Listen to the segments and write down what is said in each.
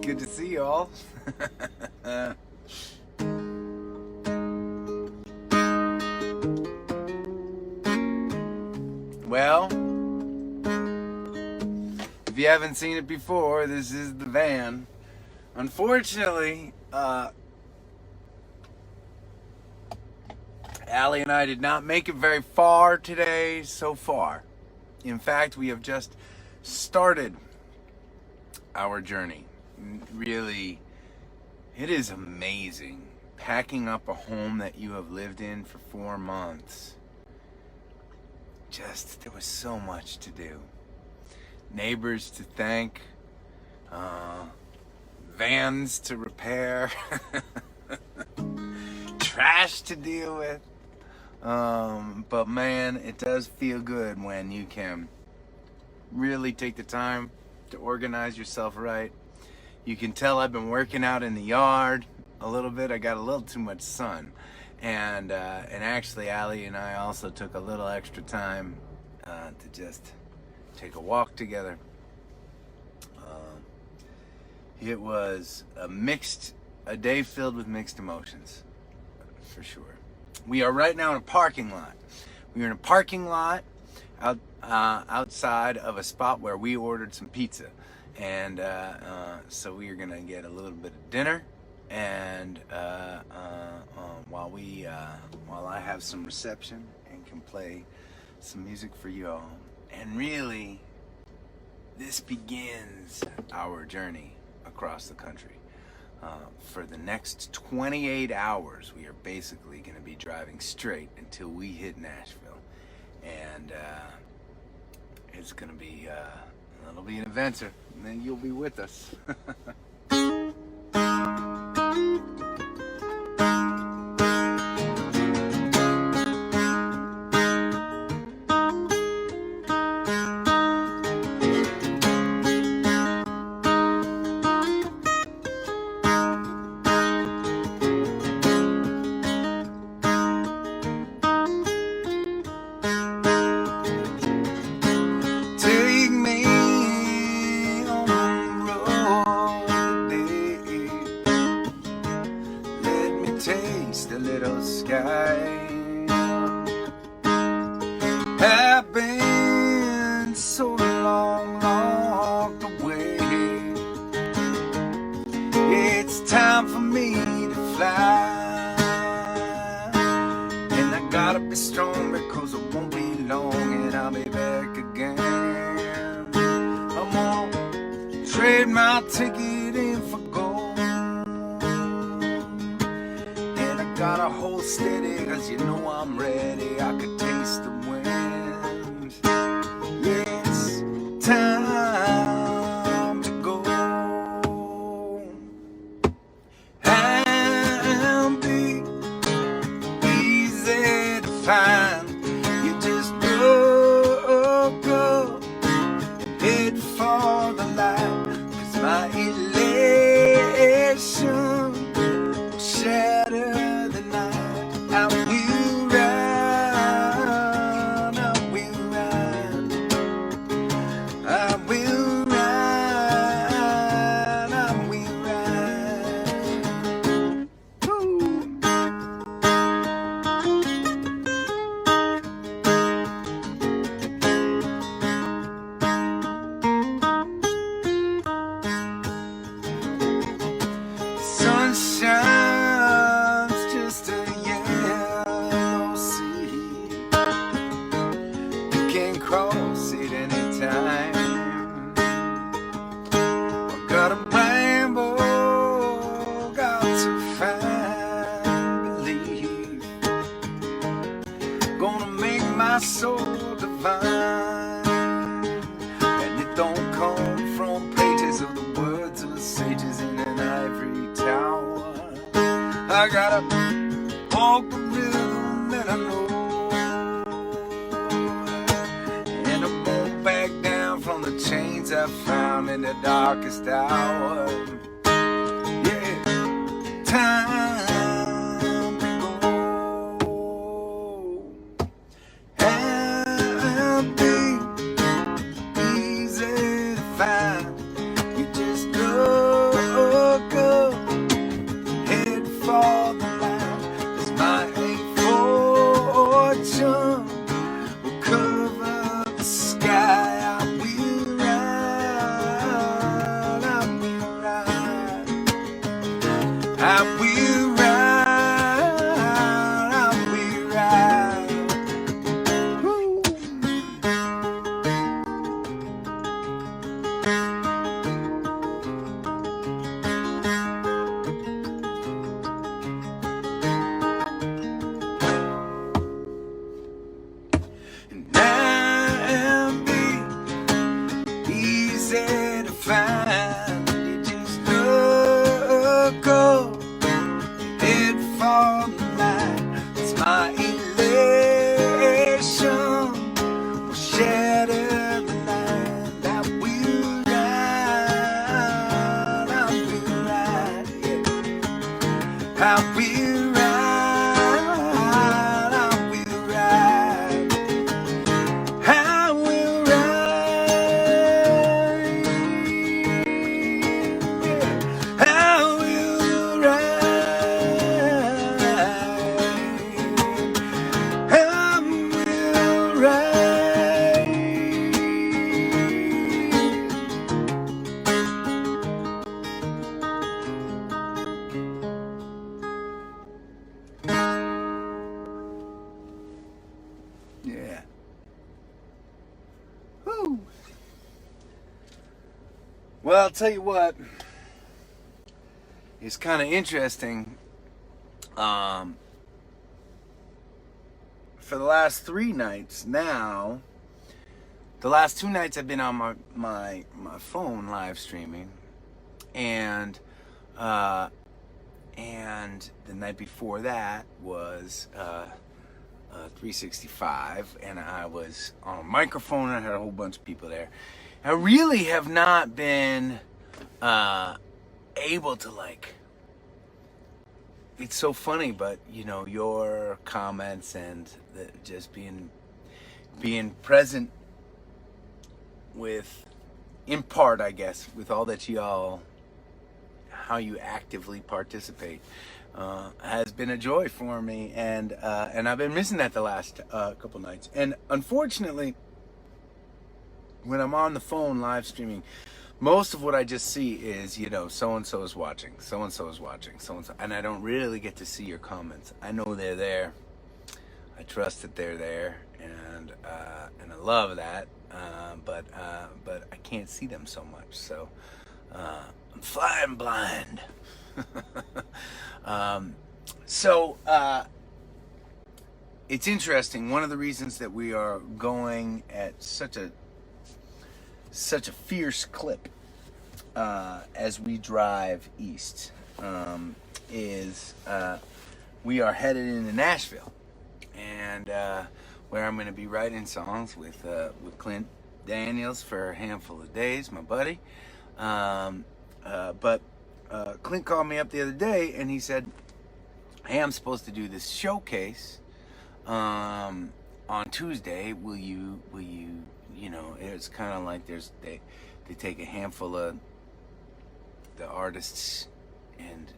good to see you all. Well, if you haven't seen it before, this is the van. Unfortunately, Allie and I did not make it very far today so far. In fact, we have just started our journey. Really, it is amazing packing up a home that you have lived in for 4 months. There was so much to do. Neighbors to thank, vans to repair, trash to deal with. But man, it does feel good when you can really take the time to organize yourself right. You can tell I've been working out in the yard a little bit. I got a little too much sun. And actually, Allie and I also took a little extra time to just take a walk together. It was a day filled with mixed emotions, for sure. We are right now in a parking lot. We are in a parking lot outside of a spot where we ordered some pizza. And so we are gonna get a little bit of dinner, and while I have some reception and can play some music for you all. And really, this begins our journey across the country. For the next 28 hours, we are basically going to be driving straight until we hit Nashville. And it's going to be, it'll be an adventure, and then you'll be with us. Taste a little sky. Have been so long locked away. It's time for me to fly, and I gotta be strong because it won't be long and I'll be back again. I'm gonna trade my ticket in for gold. Gotta hold steady, cause you know I'm ready. I could taste the wind. It's time to go. And be easy to find. You just look up and head for the light. Cause my elation will shatter. I will ride, I will ride, I will ride, I will ride. Ooh. Sunshine. Cross it anytime. I've got a rainbow, got to find belief. Gonna make my soul divine, and it don't come from pages of the words of the sages in an ivory tower. I gotta walk the rhythm that I know. From the chains I found in the darkest hour. Yeah, time to go. And be easy to find. You just go where to find. You just look up, head for the light. It's my elation will shatter the line. I will ride, I will ride, yeah. I will ride, I will ride, I will ride, yeah. I will ride, I will ride. Yeah. Woo. Well, I'll tell you what. It's kind of interesting. For the last 3 nights now, the last 2 nights I've been on my phone live streaming, and the night before that was 365, and I was on a microphone. And I had a whole bunch of people there. I really have not been able to, like, it's so funny, but you know, your comments and just being present with, in part, I guess, with all that y'all, how you actively participate, has been a joy for me, and I've been missing that the last couple nights. And unfortunately, when I'm on the phone live streaming, most of what I just see is, you know, so-and-so is watching, so-and-so is watching, so-and-so, and I don't really get to see your comments. I know they're there. I trust that they're there, and I love that, but I can't see them so much, so I'm flying blind. So it's interesting. One of the reasons that we are going at such a fierce clip as we drive east is we are headed into Nashville, and where I'm going to be writing songs with Clint Daniels for a handful of days, my buddy. But Clint called me up the other day, and he said, "Hey, I'm supposed to do this showcase on Tuesday. Will you, you know, it's kind of like they take a handful of the artists and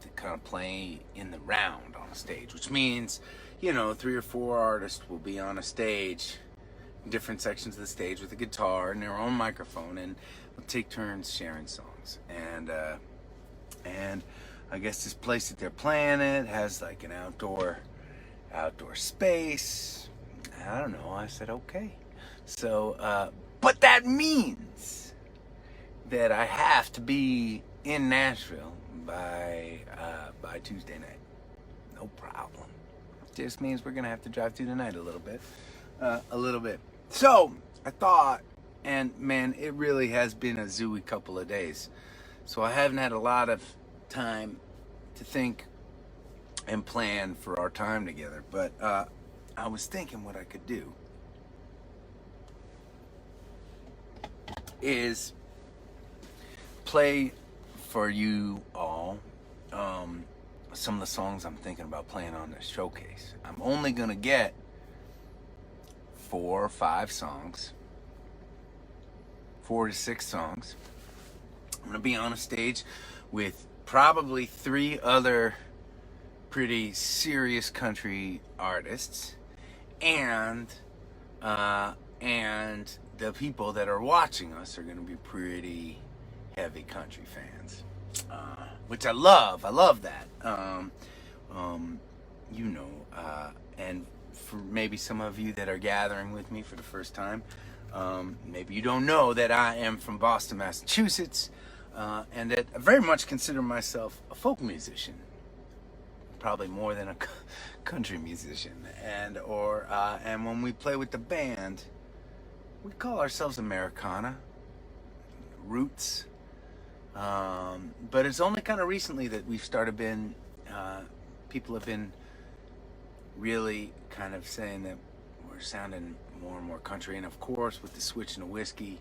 to kind of play in the round on a stage, which means, you know, 3 or 4 artists will be on a stage, different sections of the stage with a guitar and their own microphone, and we'll take turns sharing songs. And I guess this place that they're playing at has like an outdoor space. I don't know. I said okay. So, but that means that I have to be in Nashville by Tuesday night. No problem. Just means we're gonna have to drive through the night a little bit. So I thought, and man, it really has been a zooey couple of days. So I haven't had a lot of time to think and plan for our time together. But I was thinking what I could do is play for you all some of the songs I'm thinking about playing on this showcase. I'm only gonna get 4 or 5 songs, 4 to 6 songs. I'm gonna be on a stage with probably 3 other pretty serious country artists, and the people that are watching us are going to be pretty heavy country fans, which I love. I love that. You know, and for maybe some of you that are gathering with me for the first time, maybe you don't know that I am from Boston, Massachusetts, and that I very much consider myself a folk musician, probably more than a country musician. And when we play with the band, we call ourselves Americana. roots. But it's only kind of recently that we've people have been really kind of saying that we're sounding more and more country. And of course, with the Switch to Whiskey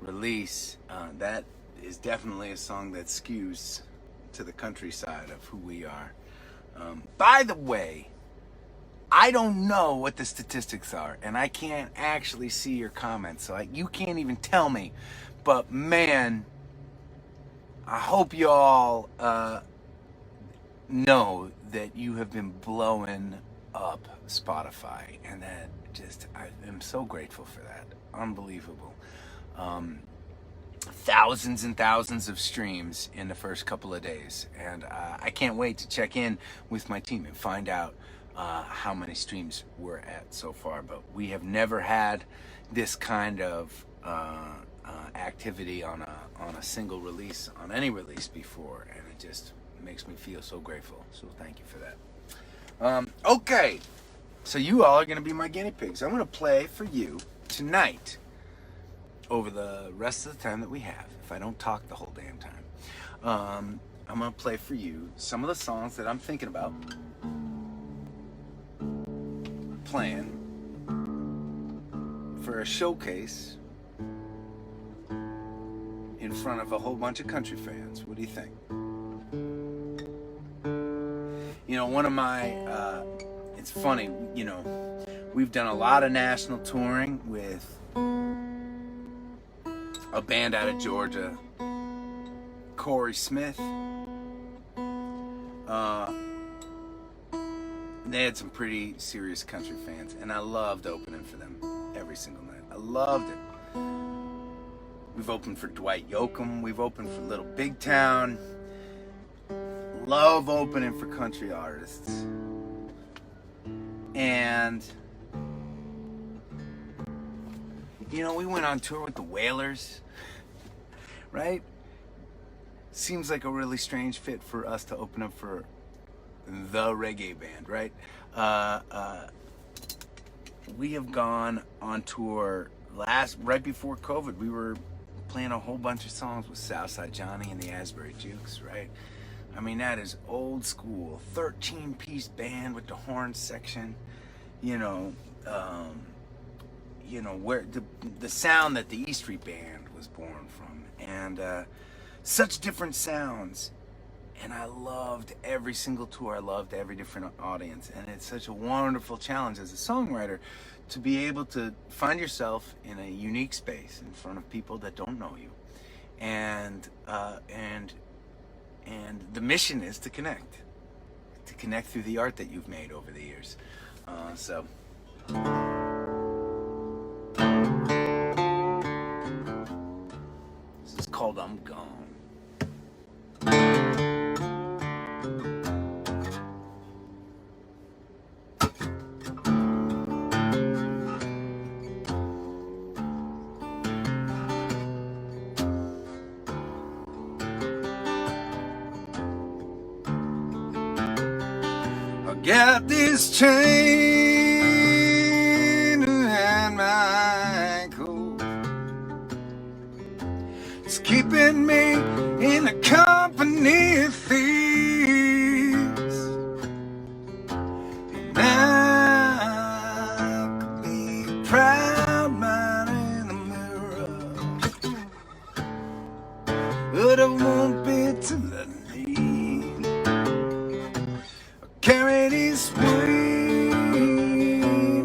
release, that is definitely a song that skews to the countryside of who we are. By the way, I don't know what the statistics are, and I can't actually see your comments, so you can't even tell me. But man, I hope you all know that you have been blowing up Spotify, and that I am so grateful for that. Unbelievable. Thousands and thousands of streams in the first couple of days, and I can't wait to check in with my team and find out how many streams we're at so far. But we have never had this kind of activity on a single release, on any release before, and it just makes me feel so grateful. So thank you for that. Okay, so you all are going to be my guinea pigs. I'm going to play for you tonight over the rest of the time that we have, if I don't talk the whole damn time. I'm going to play for you some of the songs that I'm thinking about playing for a showcase in front of a whole bunch of country fans. What do you think? You know, one of my, it's funny, you know, we've done a lot of national touring with a band out of Georgia, Corey Smith. They had some pretty serious country fans, and I loved opening for them every single night. I loved it. We've opened for Dwight Yoakam. We've opened for Little Big Town. Love opening for country artists. And, you know, we went on tour with the Wailers, right? Seems like a really strange fit for us to open up for the reggae band, right? We have gone on tour right before COVID. We were playing a whole bunch of songs with Southside Johnny and the Asbury Jukes, right? I mean, that is old school, 13-piece band with the horn section, you know, where the sound that the E Street Band was born from, and such different sounds. And I loved every single tour. I loved every different audience. And it's such a wonderful challenge as a songwriter to be able to find yourself in a unique space in front of people that don't know you. And the mission is to connect through the art that you've made over the years. So this is called I'm Gone. Got this chain around my ankle. It's keeping me in the company of thieves. And I could be a proud man in the mirror, but I won't be till I leave. Carry this weight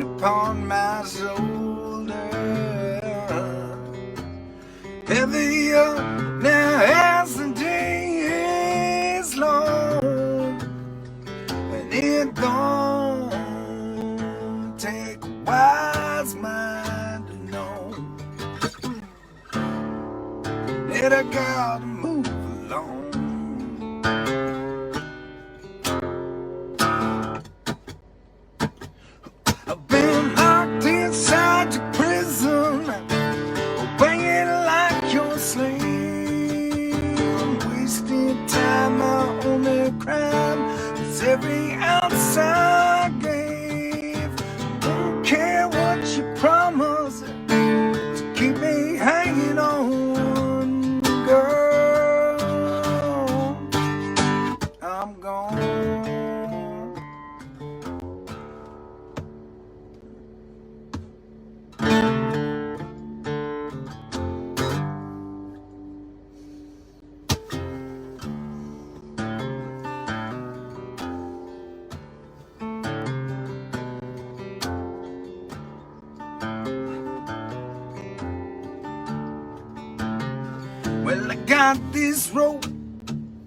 upon my shoulder, heavier now as the day is long, and it don't take a wise mind to know that I gotta move along. I've been locked inside your prison, obeying like your slave. I'm wasting time, my only crime is every ounce I gave. Don't care what you promise to keep me hanging on. got this rope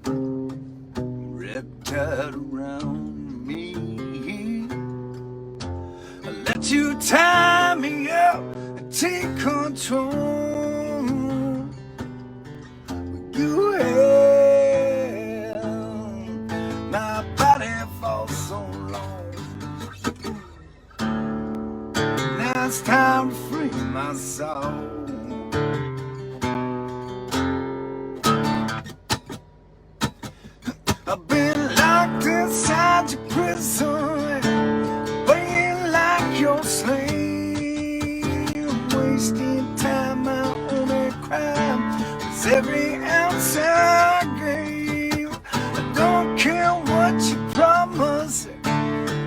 wrapped tight around me. I let you tie me up and take control. You held my body for so long. Now it's time to free my soul. I've been locked inside your prison, playing like your slave, wasting time. My only crime was every ounce I gave. I don't care what you promise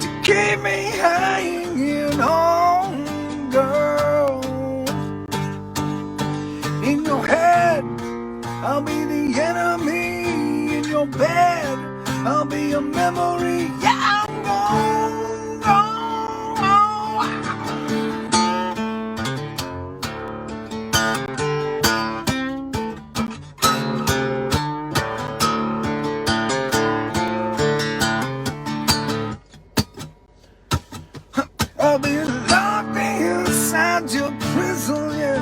to keep me hanging on, girl. In your head, I'll be the enemy. In your bed, I'll be a memory. Yeah, I'm gone, gone. I'll be locked inside your prison, yeah,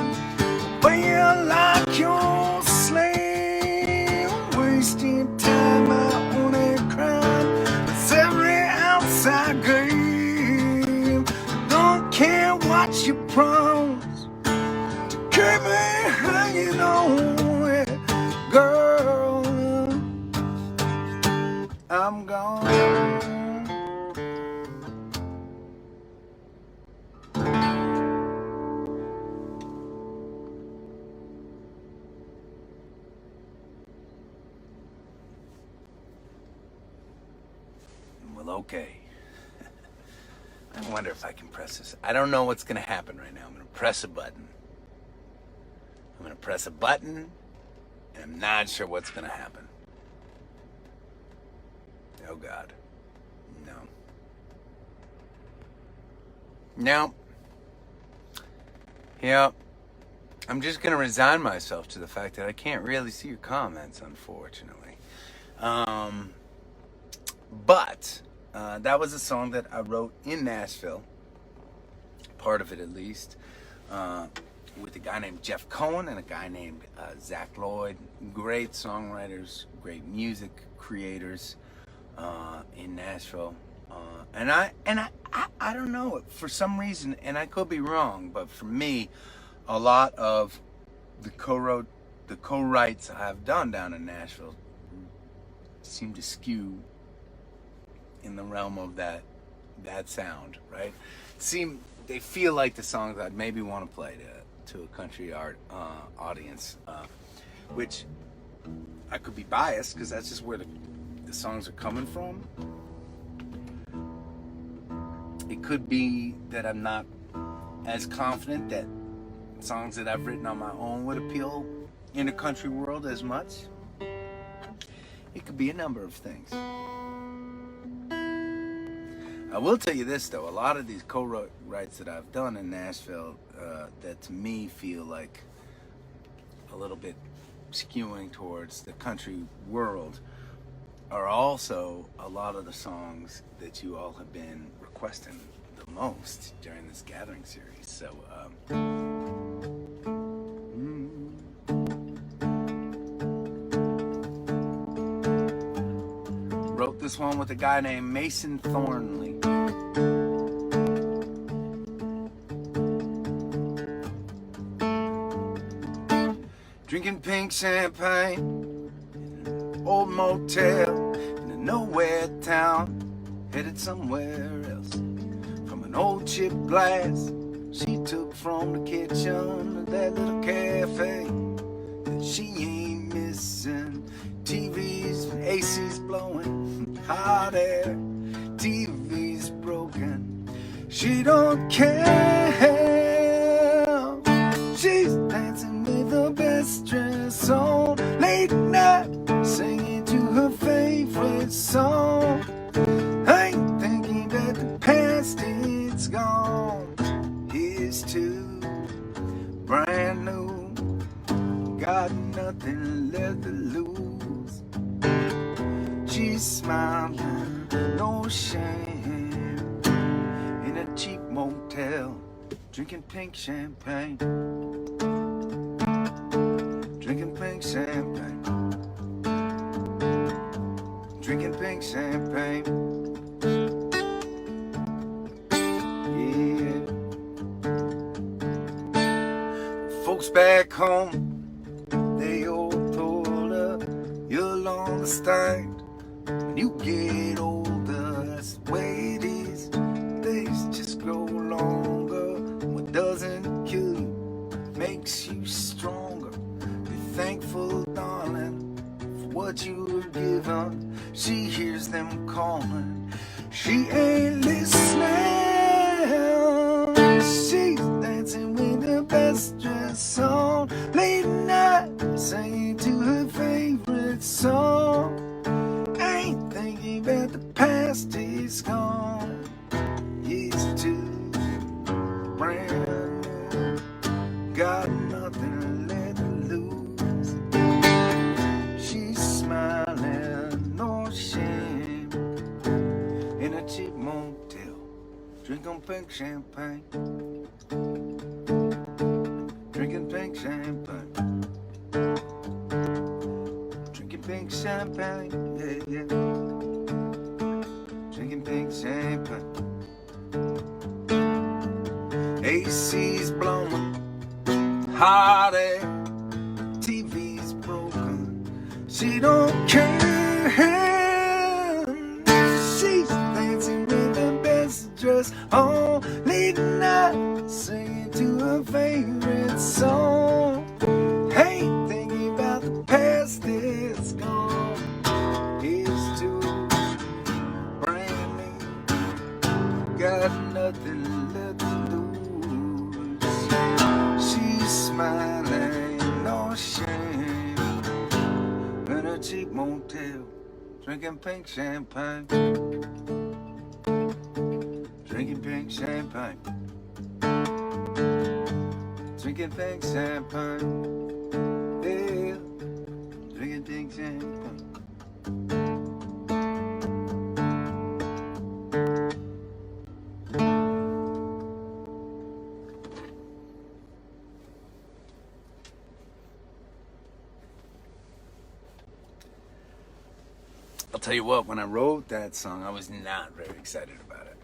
playing like your slave, wasting time. My only crime was every ounce I gave. Don't care what you promise to keep me hanging on, yeah, girl. I'm gone. Well, okay. I wonder if I can press this. I don't know what's going to happen right now. I'm going to press a button. I'm going to press a button, and I'm not sure what's going to happen. Oh, God. No. No. Yeah. I'm just going to resign myself to the fact that I can't really see your comments, unfortunately. But that was a song that I wrote in Nashville, part of it at least, with a guy named Jeff Cohen and a guy named Zach Lloyd. Great songwriters, great music creators in Nashville. And I don't know, for some reason, and I could be wrong, but for me, a lot of the co-writes I've done down in Nashville seem to skew in the realm of that sound, right? They feel like the songs I'd maybe want to play to a country art audience, which I could be biased because that's just where the songs are coming from. It could be that I'm not as confident that songs that I've written on my own would appeal in the country world as much. It could be a number of things. I will tell you this though, a lot of these co-writes that I've done in Nashville that to me feel like a little bit skewing towards the country world are also a lot of the songs that you all have been requesting the most during this gathering series. So wrote this one with a guy named Mason Thornley. Drinking pink champagne in an old motel in a nowhere town, headed somewhere else. From an old chip glass she took from the kitchen of that little cafe that she ain't missing. TV's and AC's blowing hot air, TV's broken, she don't care. She's dancing with the best dress on, late night singing to her favorite song. I ain't thinking that the past it's gone. Here's to brand new, got nothing nothing left to lose. She's smiling, no shame, in a cheap motel, drinking pink champagne. Drinking pink champagne. Drinking pink champagne. Yeah. Folks back home, they all told her, you'll understand when you get older. That's the way it is. Days just grow longer. What doesn't kill you makes you stronger. Be thankful, darling, for what you were given. She hears them calling. She ain't listening. She's dancing with the best dress on, late night, singing to her favorite song. Ain't thinking about the past is gone. It's too brand new. Got nothing left to lose. She's smiling, no shame, in a cheap motel, drinking pink champagne. Drinking pink champagne. Drinking pink champagne, yeah, yeah. Drinking pink champagne. AC's blowing, hot air, TV's broken. She don't care. She's dancing with the best dress on, late night, singing to her favorite song. Ain't thinking about the past, it's gone. It's too brand new. Got nothing left to lose. She's smiling, no shame, in a cheap motel, drinking pink champagne. Drinking pink champagne. Drinking pink champagne. Yeah. Drinking pink champagne. I'll tell you what, when I wrote that song, I was not very excited about it.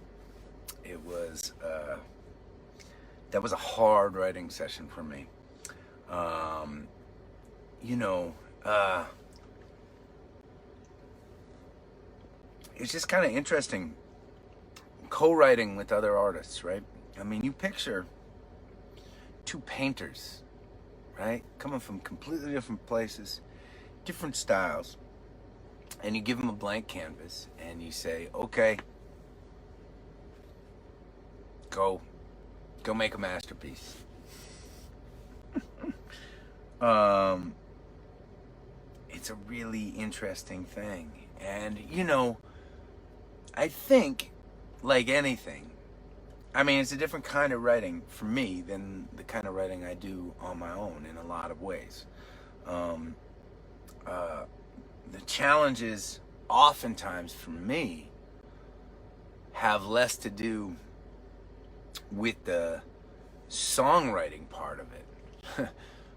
It was, that was a hard writing session for me. It's just kind of interesting co-writing with other artists, right? I mean, you picture two painters, right? Coming from completely different places, different styles. And you give them a blank canvas and you say, okay, go make a masterpiece. It's a really interesting thing. And, I think, like anything, I mean, it's a different kind of writing for me than the kind of writing I do on my own in a lot of ways. The challenges oftentimes for me have less to do with the songwriting part of it,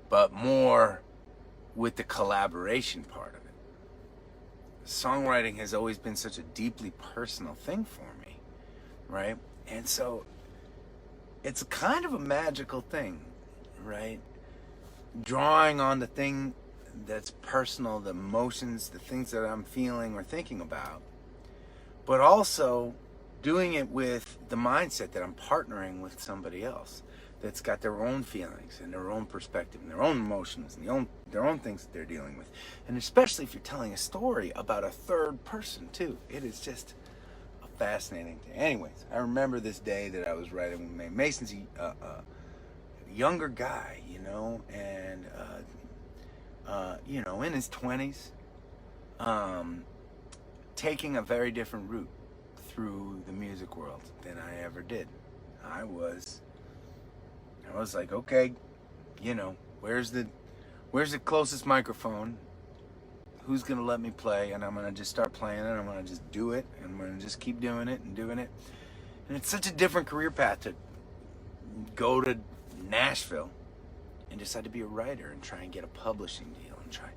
but more with the collaboration part of it. Songwriting has always been such a deeply personal thing for me, right? And so it's kind of a magical thing, right? Drawing on the thing that's personal, the emotions, the things that I'm feeling or thinking about, but also doing it with the mindset that I'm partnering with somebody else that's got their own feelings and their own perspective and their own emotions and their own things that they're dealing with. And especially if you're telling a story about a third person too. It is just a fascinating thing. Anyways, I remember this day that I was writing with Mason. Mason's a younger guy, and in his 20s, taking a very different route through the music world than I ever did. I was like, okay, where's the Where's the closest microphone? Who's gonna let me play? And I'm gonna just start playing it. I'm gonna just do it. And I'm gonna just keep doing it and doing it. And it's such a different career path to go to Nashville and decide to be a writer and try and get a publishing deal and try.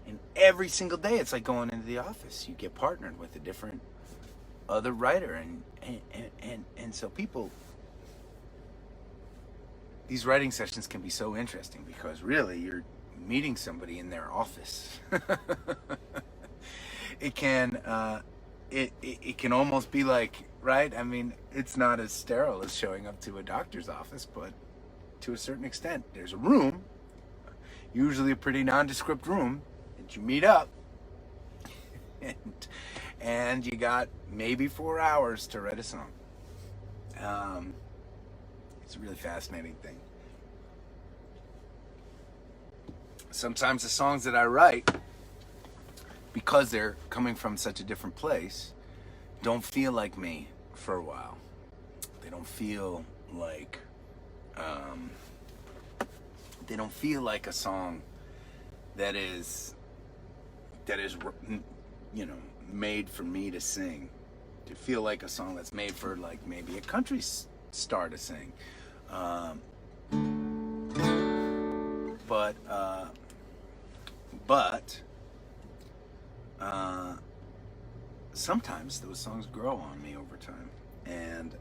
And every single day, it's like going into the office. You get partnered with a different other writer, and so people. These writing sessions can be so interesting because really you're meeting somebody in their office. It can it can almost be like, right? I mean, it's not as sterile as showing up to a doctor's office, but to a certain extent, there's a room, usually a pretty nondescript room, that you meet up, and you got maybe 4 hours to write a song. It's a really fascinating thing. Sometimes the songs that I write, because they're coming from such a different place, don't feel like me for a while. They don't feel like a song that is made for me to sing. They feel like a song that's made for like maybe a country star to sing. But sometimes those songs grow on me over time, and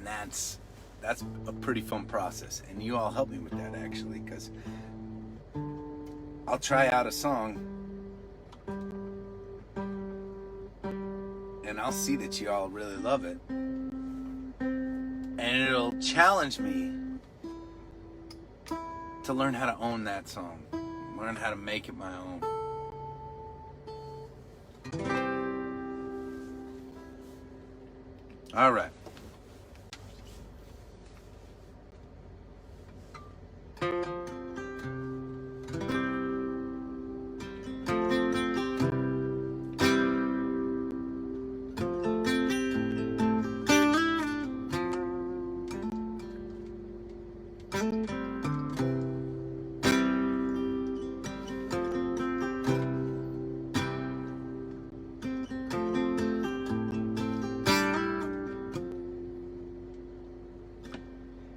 that's a pretty fun process. And you all help me with that, actually, because I'll try out a song and I'll see that you all really love it, and it'll challenge me to learn how to own that song, learn how to make it my own. All right.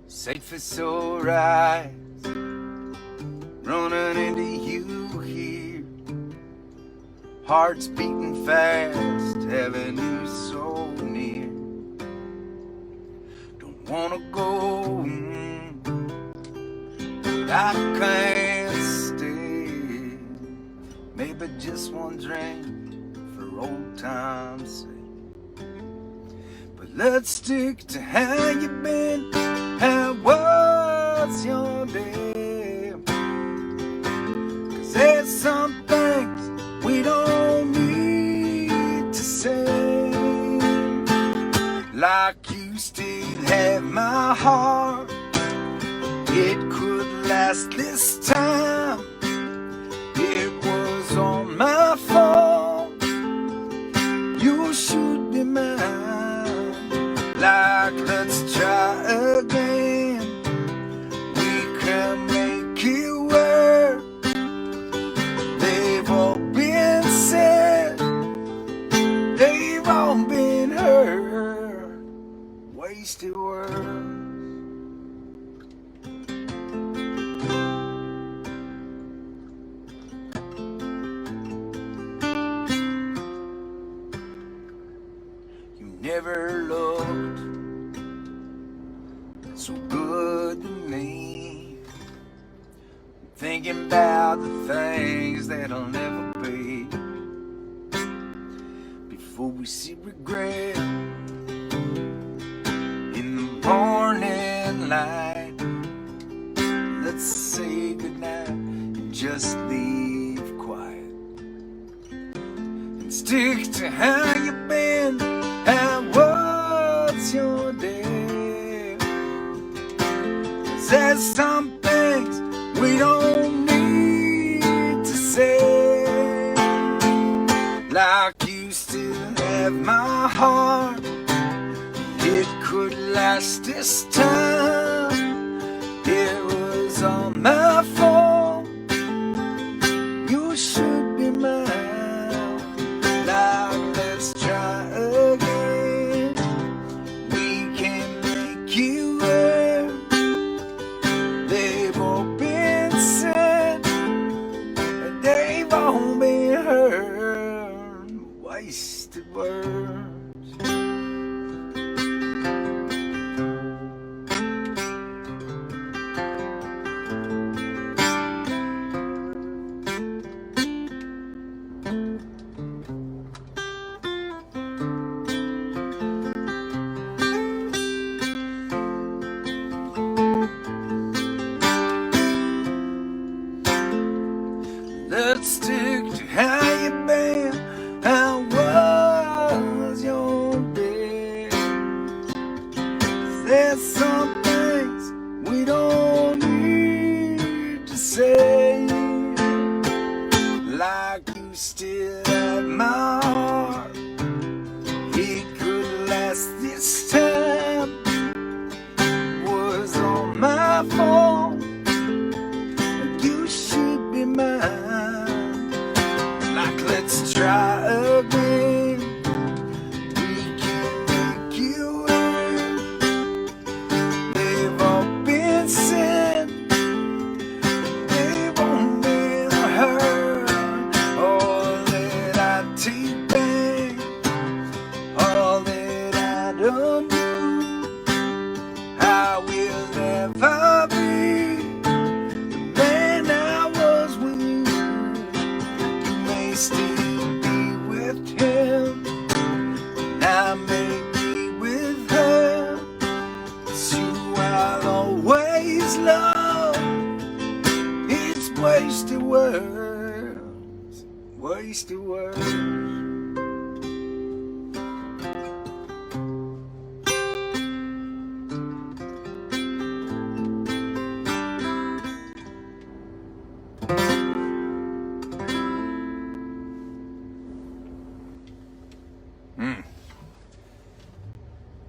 Safe as so rise, running into you here. Hearts beating fast, having you so near. Don't wanna go, but I can't stay. Maybe just one drink for old time's sake. But let's stick to how you been. How was your day? 'Cause there's some things we don't need to say. Like you still have my heart. It could last this time. It was all my fault. You should be mine. Like, let's try again. We can make it work. They've all been said. They've all been heard. Wasted words. You never loved so good to me. Thinking about the things that'll never be. Before we see regret in the morning light, let's say goodnight and just leave quiet. And stick to how you've been. How was your day? There's some things we don't need to say. Like you still have my heart. It could last this time. It was all my fault. should be mine. Now let's try again. We can make you work. They've all been said, they've all been heard. Wasted words. Let's stick to how you been. How was your day? There's some things we don't need to say. Like you still have my heart. It could last this time. Was all my fault. You should be mine. Let's try again. We can make you work. They've all been said, they've all been heard. All that I take back, all that I don't do, I will never be the man I was with you. Still be with him, and I may be with her. It's you I'll always love. It's wasted words, wasted words.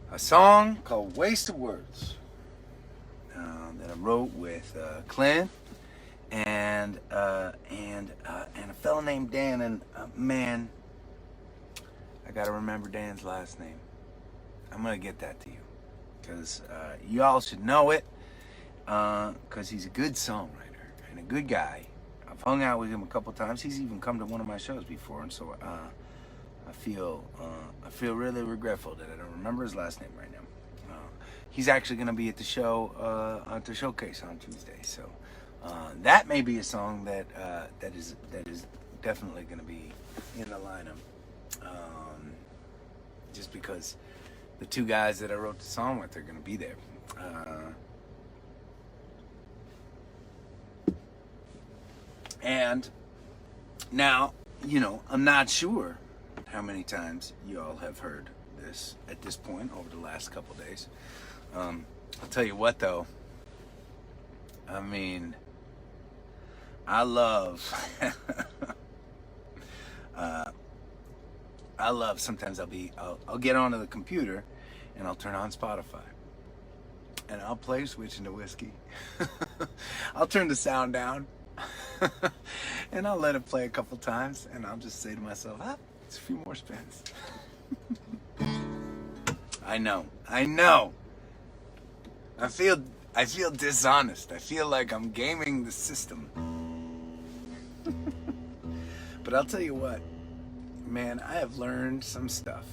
A song called "Waste of Words" that I wrote with Clint and a fella named Dan. And man, I gotta remember Dan's last name. I'm gonna get that to you because y'all should know it because he's a good songwriter and a good guy. I've hung out with him a couple times. He's even come to one of my shows before, and so I feel really regretful that I don't remember his last name right now. He's actually going to be at the show at the showcase on Tuesday, so that may be a song that is definitely going to be in the lineup. Just because the two guys that I wrote the song with are going to be there. And now, I'm not sure how many times you all have heard this at this point over the last couple days. I'll tell you what though, I mean, I love sometimes I'll get onto the computer and I'll turn on Spotify and I'll play Switching to Whiskey. I'll turn the sound down and I'll let it play a couple times and I'll just say to myself, it's a few more spins. I know. I feel dishonest. I feel like I'm gaming the system. But I'll tell you what, man, I have learned some stuff.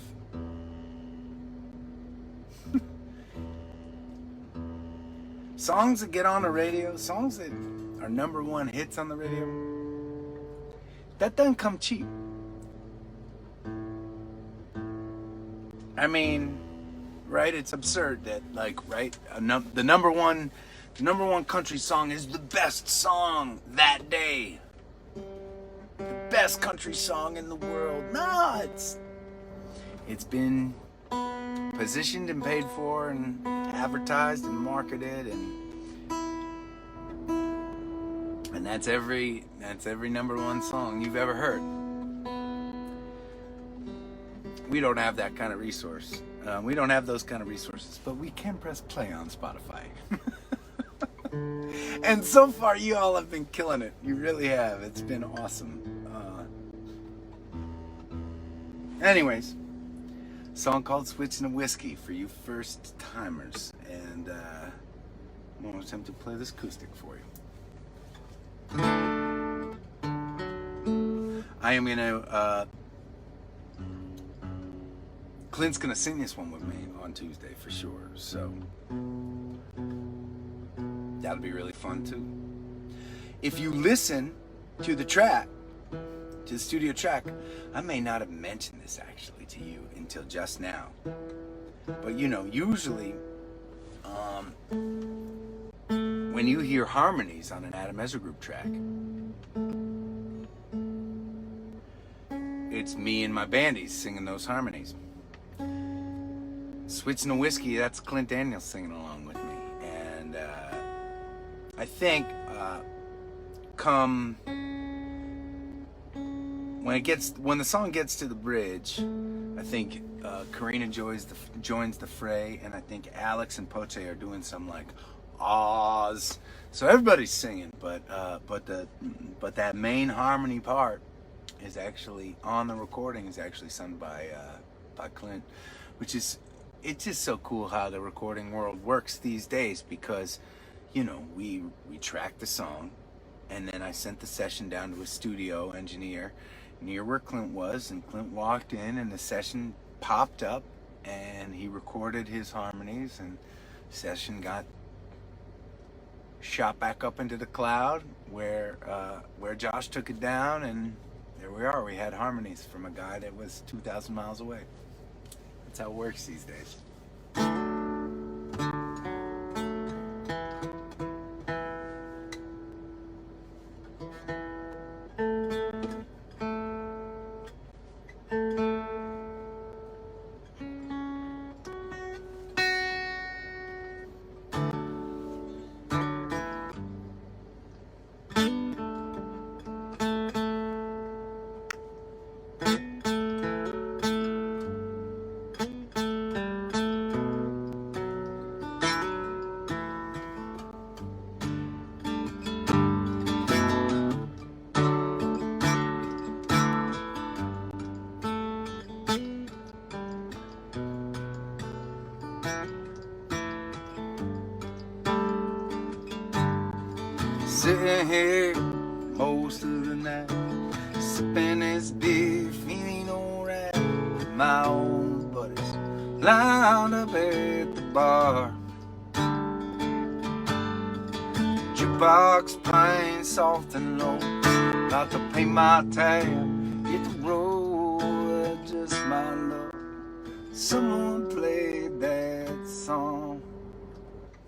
Songs that get on the radio, songs that are #1 hits on the radio, that doesn't come cheap. I mean, right? It's absurd that, the number one country song is the best song that day. The best country song in the world. No, it's been positioned and paid for and advertised and marketed and that's every #1 song you've ever heard. We don't have that kind of resource. We don't have those kind of resources, but we can press play on Spotify. And so far, you all have been killing it. You really have. It's been awesome. Anyways, song called Switching to Whiskey for you first timers. And I'm going to attempt to play this acoustic for you. I am going to... Clint's going to sing this one with me on Tuesday for sure. So that'll be really fun too. If you listen to the track, to the studio track, I may not have mentioned this actually to you until just now. But you know, usually when you hear harmonies on an Adam Ezra Group track, it's me and my bandies singing those harmonies. Switching to Whiskey, that's Clint Daniels singing along with me. And I think when the song gets to the bridge, I think Karina joins the fray, and I think Alex and Poche are doing some like ahs. So everybody's singing, but that main harmony part is actually on the recording, is actually sung by Clint, which is, it's just so cool how the recording world works these days, because you know, we tracked the song, and then I sent the session down to a studio engineer near where Clint was, and Clint walked in and the session popped up and he recorded his harmonies, and the session got shot back up into the cloud where Josh took it down, and there we are. We had harmonies from a guy that was 2,000 miles away. That's how it works these days. Sitting here most of the night, sipping this beer, feeling alright. My old buddies lined up at the bar, jukebox playing soft and low. About to pay my tab, hit the road, just my luck. Someone played that song.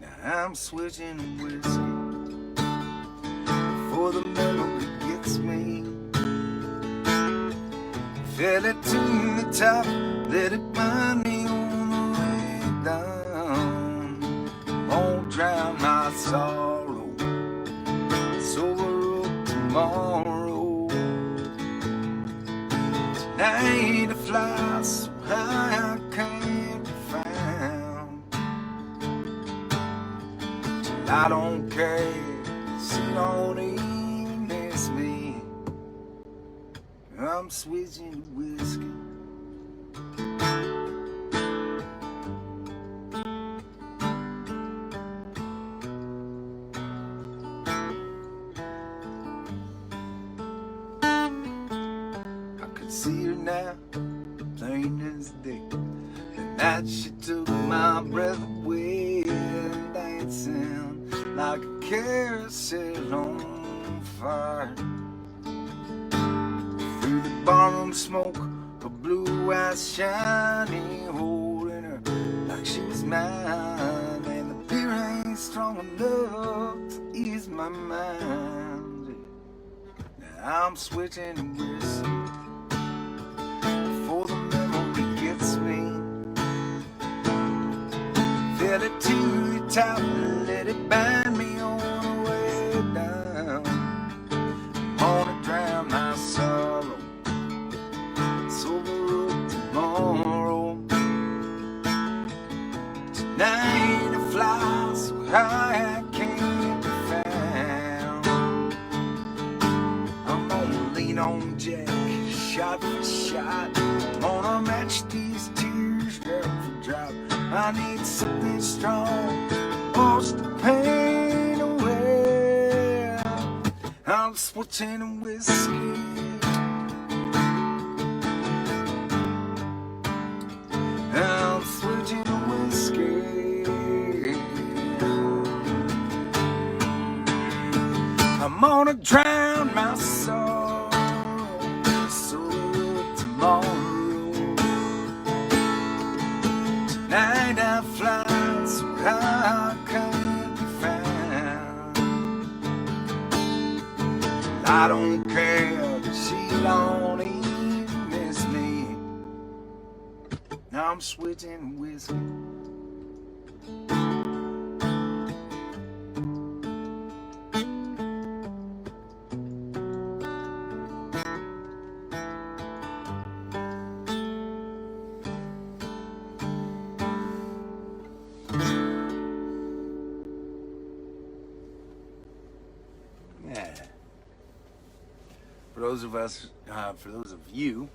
Now I'm switching to whiskey, for the memory gets me. Fell it to the top, let it bind me on the way down. Won't drown my sorrow, sober up tomorrow. Tonight I fly so high I can't be found. Till I don't care, so don't even miss me. I'm switching to whiskey. I could see her now, plain as day. The night she took my breath away, dancing like a carousel on fire. Through the barroom smoke, her blue eyes shining, holding her like she was mine. And the beer ain't strong enough to ease my mind. Now I'm switching to whiskey, before the memory gets me. Fell it to the top, let it bind me on the way down. I'm gonna drown my sorrow, sober up tomorrow. Tonight I fly so high I can't be lean on Jack, shot for shot. Wanna match these tears drop for drop. I need something strong, wash the pain away. I'm switching whiskey. I'm switching whiskey. I'm gonna drown my soul, so tomorrow. Tonight I fly so high I can't be found. I don't care that she don't even miss me. Now I'm switching whiskey.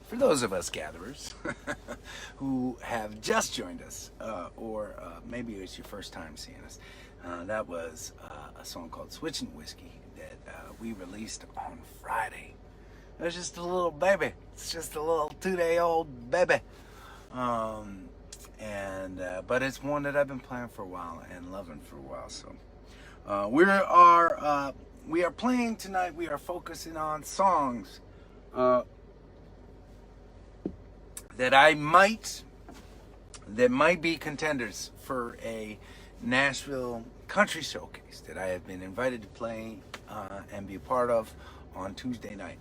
For those of us gatherers who have just joined us, or maybe it's your first time seeing us, that was a song called Switching Whiskey that we released on Friday. It was just a little baby. It's just a little 2-day-old baby. But it's one that I've been playing for a while and loving for a while. So we are playing tonight. We are focusing on songs that might be contenders for a Nashville country showcase that I have been invited to play and be a part of on Tuesday night.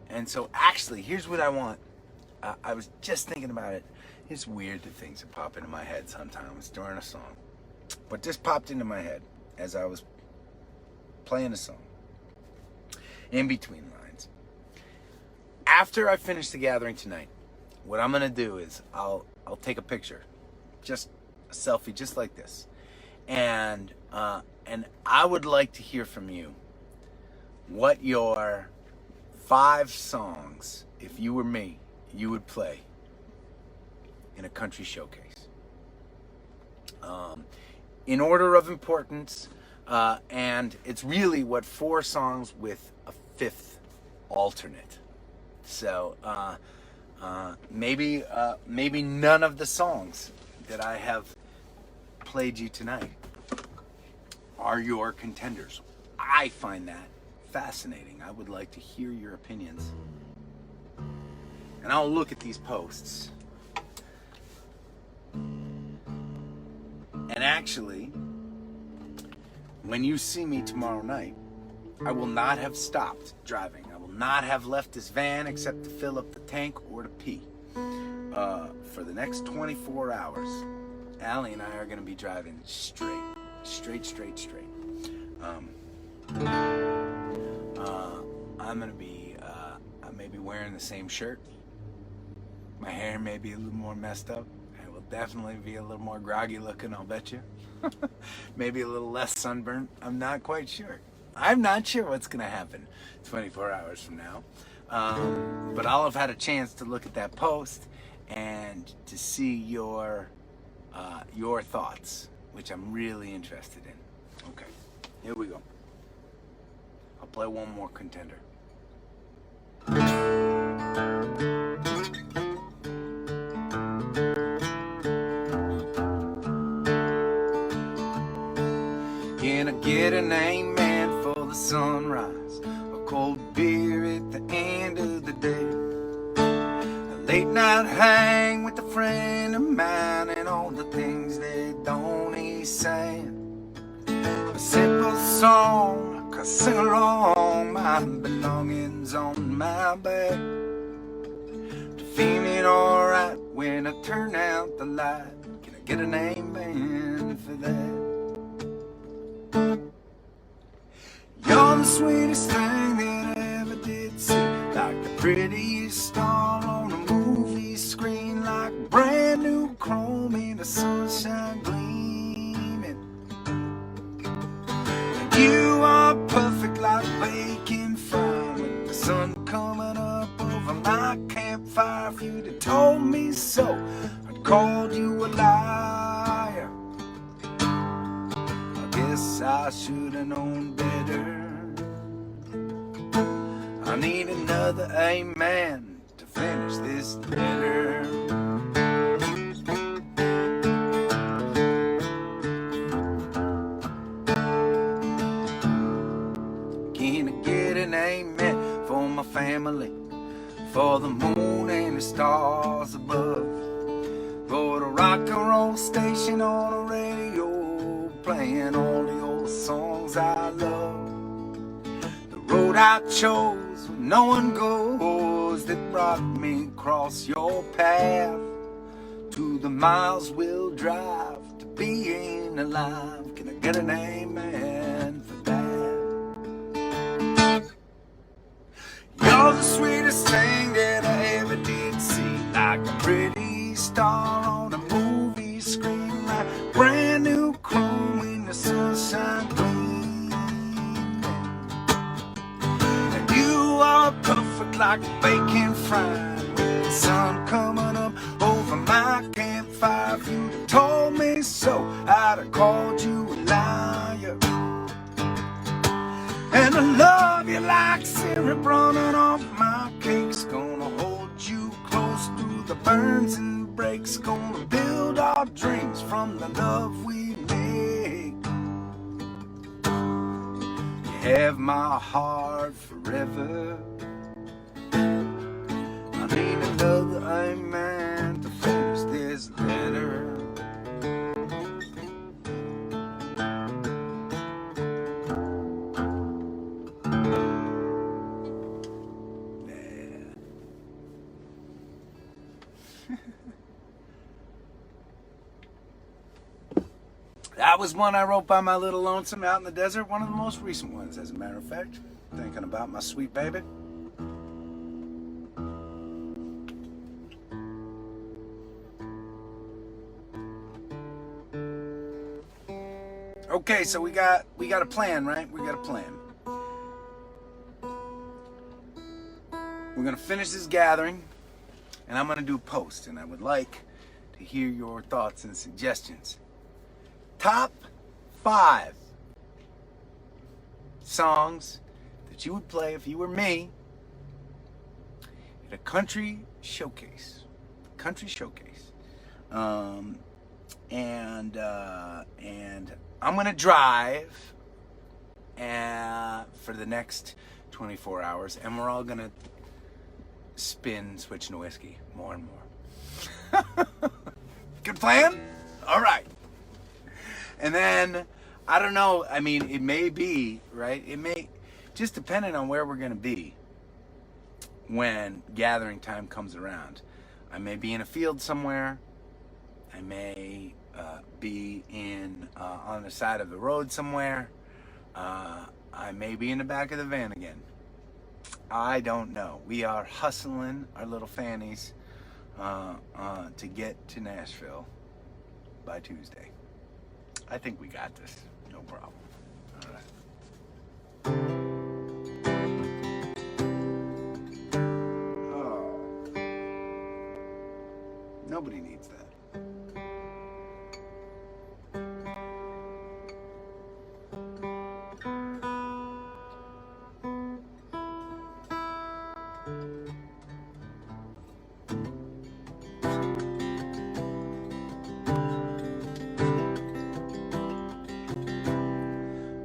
And so actually, here's what I want. I was just thinking about it. It's weird that things that pop into my head sometimes during a song. But this popped into my head as I was playing a song. In between lines. After I finish the gathering tonight, what I'm gonna do is I'll take a picture. Just a selfie just like this. And I would like to hear from you what your 5 songs, if you were me, you would play in a country showcase. In order of importance, and it's really 4 songs with a 5th alternate. So maybe none of the songs that I have played you tonight are your contenders. I find that fascinating. I would like to hear your opinions. And I'll look at these posts. And actually, when you see me tomorrow night, I will not have stopped driving. I will not have left this van except to fill up the tank or to pee. For the next 24 hours, Allie and I are going to be driving straight. I'm going to be, I may be wearing the same shirt. My hair may be a little more messed up. It will definitely be a little more groggy looking, I'll bet you. Maybe a little less sunburnt. I'm not quite sure. I'm not sure what's going to happen 24 hours from now. But I'll have had a chance to look at that post and to see your thoughts, which I'm really interested in. Okay, here we go. I'll play one more contender. Can I get an amen for the sunrise? A cold beer at the end of the day. A late night hang with a friend of mine and all the things that don't he saying. A simple song, I sing along, my belongings on my back. To feeling alright when I turn out the light. Can I get an amen for that? You're the sweetest thing that I ever did see. Like the prettiest star on a movie screen. Like brand new chrome in the sunshine gleaming. And you are perfect like bacon frying with the sun sun coming up over my campfire. If you'd have told me so, I'd called you a liar. I guess I should have known better. I need another amen to finish this letter. Can I get an amen for my family, for the moon and the stars above, for the rock and roll station on the radio, playing all the old songs I love, the road I chose when no one goes, that brought me across your path, to the miles we'll drive to being alive. Can I get an amen for that? You're the sweetest thing that I ever did see, like a pretty star on a movie screen, like brand new chrome in the sunshine gleam. And you are perfect like bacon fried, with the sun coming up over my campfire. If you'd have told me so, I'd have called you a liar. And I love you like syrup running off my cakes. Gonna hold you close through the burns and breaks. Gonna build our dreams from the love we make. You have my heart forever. I need another amen to finish this letter. That was one I wrote by my little lonesome out in the desert. One of the most recent ones, as a matter of fact. Thinking about my sweet baby. Okay, so we got a plan, right? We got a plan. We're gonna finish this gathering, and I'm gonna do a post, and I would like to hear your thoughts and suggestions. Top 5 songs that you would play if you were me at a country showcase. And I'm gonna drive for the next 24 hours, and we're all gonna spin switching to whiskey more and more. Good plan? All right. And then, I don't know, I mean, it may be, right? It may, just depending on where we're going to be when gathering time comes around. I may be in a field somewhere. I may be on the side of the road somewhere. I may be in the back of the van again. I don't know. We are hustling our little fannies to get to Nashville by Tuesday. I think we got this. No problem. All right. Oh. Nobody needs that.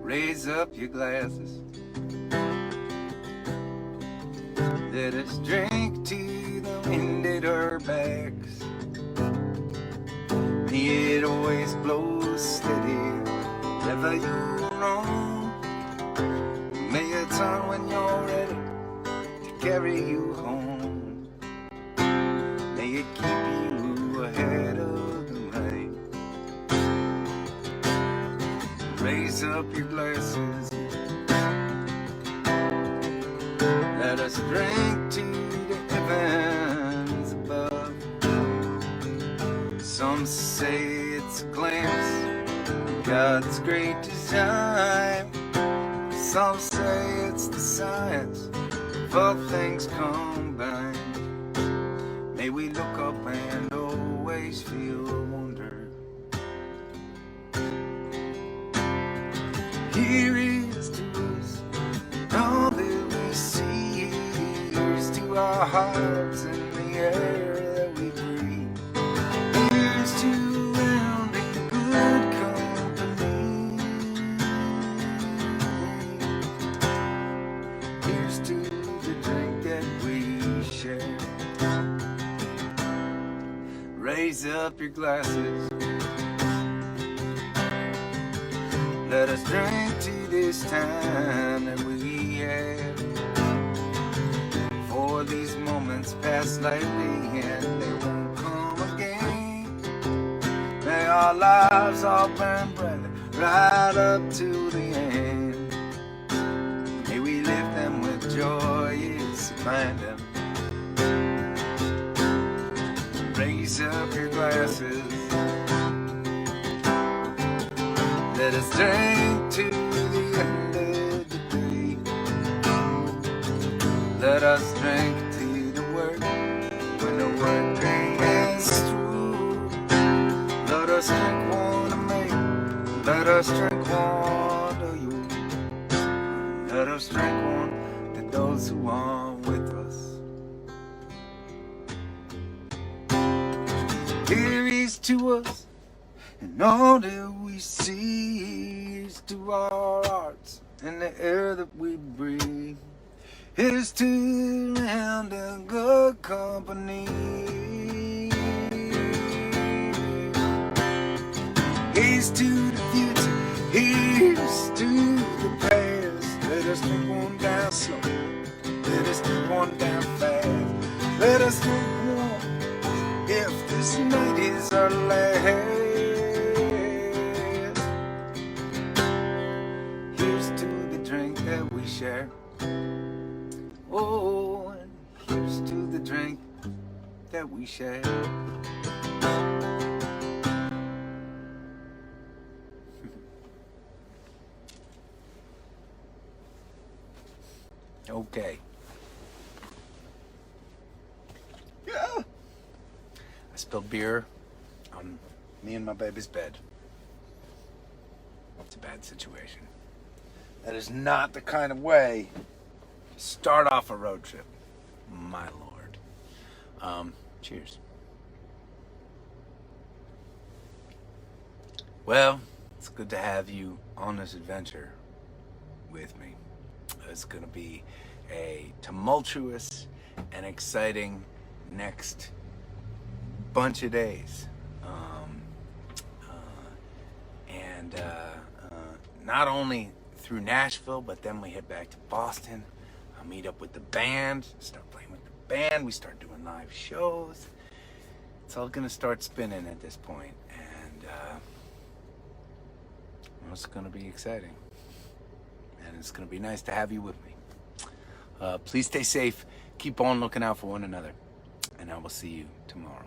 Raise up your glasses. Let us drink to the wind at our backs. May it always blow steady wherever you roam. May it turn when you're ready to carry you home. May it keep you ahead of the rain. Raise up your glasses. Let us drink to the heavens above. Some say it's a glimpse of God's great design. Some say it's the science of if all things combine, may we look up and always feel wonder. Here is to us all that we see. Here's to our hearts and the air that we breathe. Here's to rounding good company. Here's to the drink that we share. Raise up your glasses. Let us drink to this time that we have. For these moments pass lightly and they won't come again. May our lives all burn bright right up to the end. May we live them with joyous abandon. Raise up your glasses. Let us drink to the end of the day. Let us drink to the work when the work day is through. Let us drink one to me. Let us drink one to you. Let us drink one to those who are with us. Here is to us, and all that we see is to our hearts and the air that we breathe. Here's to land and good company. Here's to the future. Here's to the past. Let us drink one down slow. Let us drink one down fast. Let us drink one if this night is our last. Here's to the drink that we share. Oh, and here's to the drink that we share. Okay. Yeah. I spilled beer on me and my baby's bed. It's a bad situation. That is not the kind of way to start off a road trip. My lord. Cheers. Well, it's good to have you on this adventure with me. It's going to be a tumultuous and exciting next bunch of days. Not only through Nashville, but then we head back to Boston. I'll meet up with the band, start playing with the band. We start doing live shows. It's all going to start spinning at this point, and it's going to be exciting. And it's going to be nice to have you with me. Please stay safe. Keep on looking out for one another. And I will see you tomorrow.